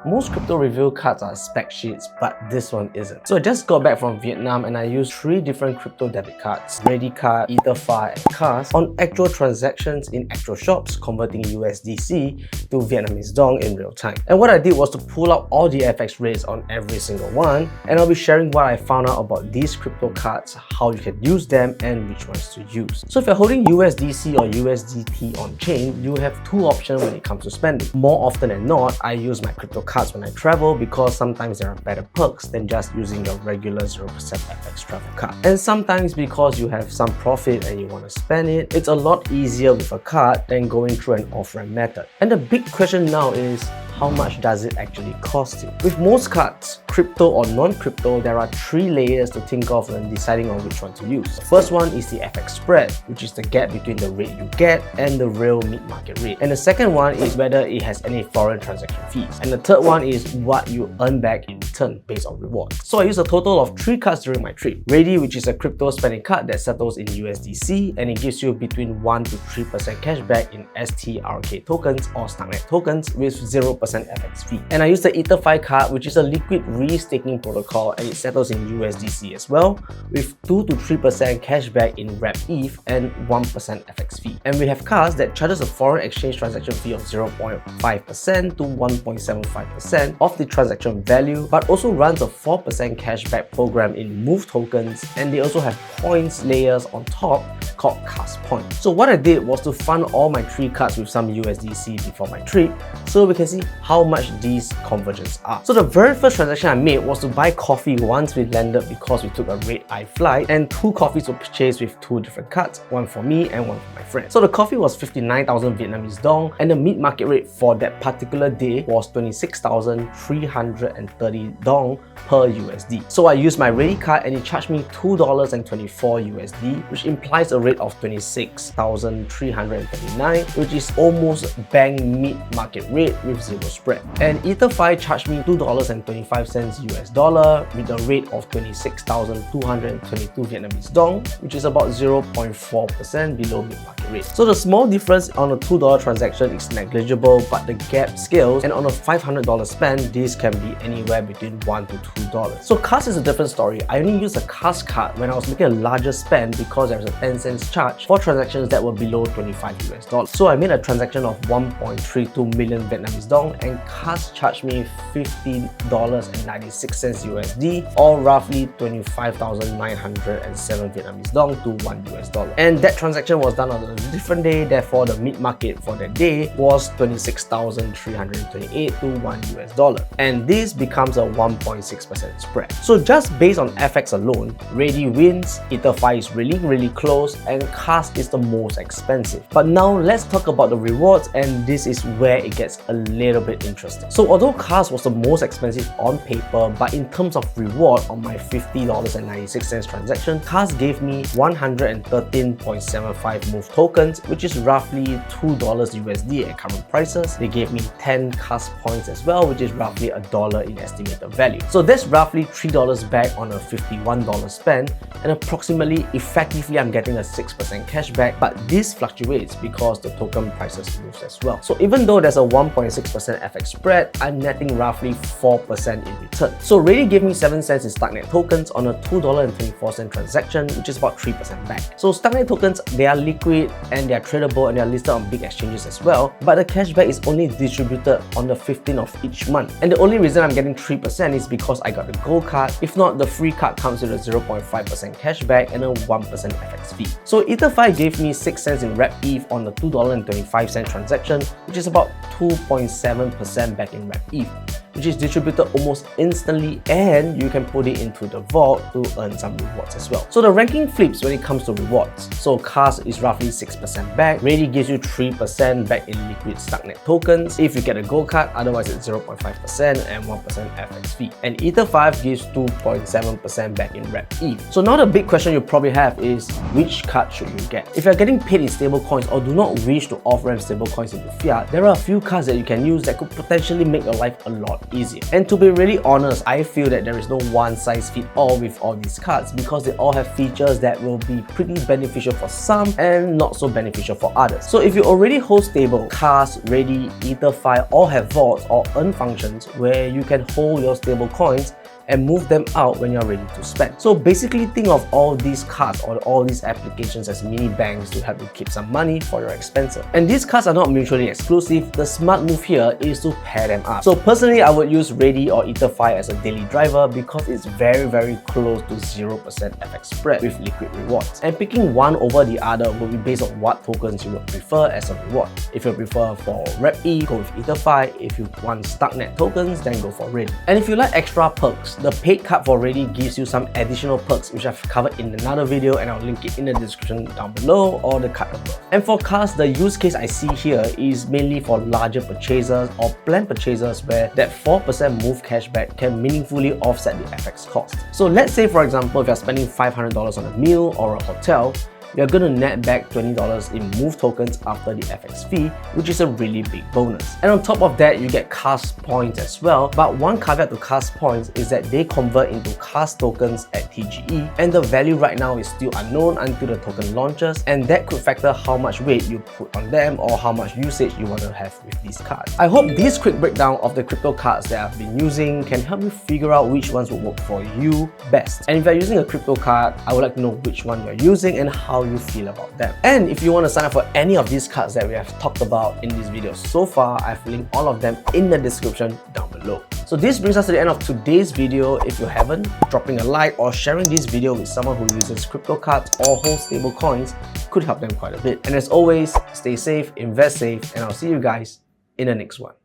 Most crypto review cards are spec sheets, but this one isn't. So I just got back from Vietnam and I used 3 different crypto debit cards, Ready Card, EtherFi and KAST, on actual transactions in actual shops converting USDC to Vietnamese dong in real time. And what I did was to pull out all the FX rates on every single one, and I'll be sharing what I found out about these crypto cards, how you can use them and which ones to use. So if you're holding USDC or USDT on chain, you have 2 options when it comes to spending. More often than not, I use my crypto cards when I travel because sometimes there are better perks than just using your regular 0% FX travel card. And sometimes because you have some profit and you want to spend it, it's a lot easier with a card than going through an off-ramp method. And the big question now is, how much does it actually cost you? With most cards, crypto or non-crypto, there are 3 layers to think of when deciding on which one to use. The first one is the FX spread, which is the gap between the rate you get and the real mid-market rate. And the second one is whether it has any foreign transaction fees. And the third one is what you earn back in return based on rewards. So I used a total of 3 cards during my trip. Ready, which is a crypto spending card that settles in USDC and it gives you between 1 to 3% cashback in STRK tokens or Stucknet tokens with 0% FX fee. And I use the EtherFi card, which is a liquid restaking protocol, and it settles in USDC as well, with 2 to 3% cashback in wrapped ETH and 1% FX fee. And we have KAST that charges a foreign exchange transaction fee of 0.5% to 1.75% of the transaction value, but also runs a 4% cashback program in Move tokens, and they also have points layers on top called KAST points. So what I did was to fund all my 3 cards with some USDC before my trip, so we can see how much these conversions are. So the very first transaction I made was to buy coffee once we landed because we took a red-eye flight, and 2 coffees were purchased with 2 different cards, one for me and one for my friend. So the coffee was 59,000 Vietnamese dong, and the mid-market rate for that particular day was 26,330 dong per USD. So I used my Ready card and it charged me $2.24 USD, which implies a rate of 26,339, which is almost bang mid-market rate with 0 spread. And EtherFi charged me $2.25 US dollar with a rate of 26,222 Vietnamese dong, which is about 0.4% below mid-market rate. So the small difference on a $2 transaction is negligible, but the gap scales, and on a $500 spend, this can be anywhere between $1 to $2. So KAST is a different story. I only used a KAST card when I was making a larger spend because there was a 10 cents charge for transactions that were below 25 US dollars. So I made a transaction of 1.32 million Vietnamese dong, and KAST charged me $50.96 USD, or roughly 25,907 Vietnamese dong to $1 US dollar. And that transaction was done on a different day, therefore the mid-market for that day was 26,328 to $1 US dollar. And this becomes a 1.6% spread. So just based on FX alone, Ready wins, EtherFi is really close, and KAST is the most expensive. But now let's talk about the rewards, and this is where it gets a little bit interesting. So although KAST was the most expensive on paper, but in terms of reward on my $50.96 transaction, KAST gave me 113.75 Move tokens, which is roughly $2 USD at current prices. They gave me 10 KAST points as well, which is roughly $1 in estimated value. So that's roughly $3 back on a $51 spend, and approximately effectively I'm getting a 6% cashback, but this fluctuates because the token prices moves as well. So even though there's a 1.6% FX spread, I'm netting roughly 4% in return. So Ready gave me 7 cents in Stucknet tokens on a $2.24 transaction, which is about 3% back. So Stucknet tokens, they are liquid and they are tradable and they are listed on big exchanges as well, but the cashback is only distributed on the 15th of each month. And the only reason I'm getting 3% is because I got the gold card. If not, the free card comes with a 0.5% cashback and a 1% FX fee. So EtherFi gave me 6 cents in wrapped ETH on the $2.25 transaction, which is about 2.7% back in wrapped ETH, which is distributed almost instantly, and you can put it into the vault to earn some rewards as well. So the ranking flips when it comes to rewards. So KAST is roughly 6% back, Ready gives you 3% back in liquid Stucknet tokens if you get a gold card, otherwise it's 0.5% and 1% FX fee. And EtherFi gives 2.7% back in wrapped ETH. So now the big question you probably have is, which card should you get? If you're getting paid in stable coins or do not wish to off-ramp stable coins into fiat, there are a few cards that you can use that could potentially make your life a lot easier. And to be really honest, I feel that there is no one size fit all with all these cards because they all have features that will be pretty beneficial for some and not so beneficial for others. So if you already hold stable, KAST, Ready, EtherFi all have vaults or earn functions where you can hold your stable coins and move them out when you're ready to spend. So basically think of all these cards or all these applications as mini banks to help you keep some money for your expenses. And these cards are not mutually exclusive. The smart move here is to pair them up. So personally, I would use Ready or EtherFi as a daily driver because it's very close to 0% FX spread with liquid rewards. And picking one over the other will be based on what tokens you would prefer as a reward. If you prefer for Rep-E, go with EtherFi. If you want stucknet tokens, then go for Ready. And if you like extra perks, the paid card for Ready gives you some additional perks which I've covered in another video, and I'll link it in the description down below or the card above. And for KAST, the use case I see here is mainly for larger purchasers or planned purchasers where that 4% move cashback can meaningfully offset the FX cost. So let's say for example, if you're spending $500 on a meal or a hotel, you're going to net back $20 in move tokens after the FX fee, which is a really big bonus. And on top of that, you get KAST points as well. But one caveat to KAST points is that they convert into KAST tokens at TGE, and the value right now is still unknown until the token launches, and that could factor how much weight you put on them or how much usage you want to have with these cards. I hope this quick breakdown of the crypto cards that I've been using can help you figure out which ones will work for you best. And if you're using a crypto card, I would like to know which one you're using and how you feel about them. And if you want to sign up for any of these cards that we have talked about in this video so far, I've linked all of them in the description down below. So this brings us to the end of today's video. If you haven't, dropping a like or sharing this video with someone who uses crypto cards or holds stable coins could help them quite a bit. And as always, stay safe, invest safe, and I'll see you guys in the next one.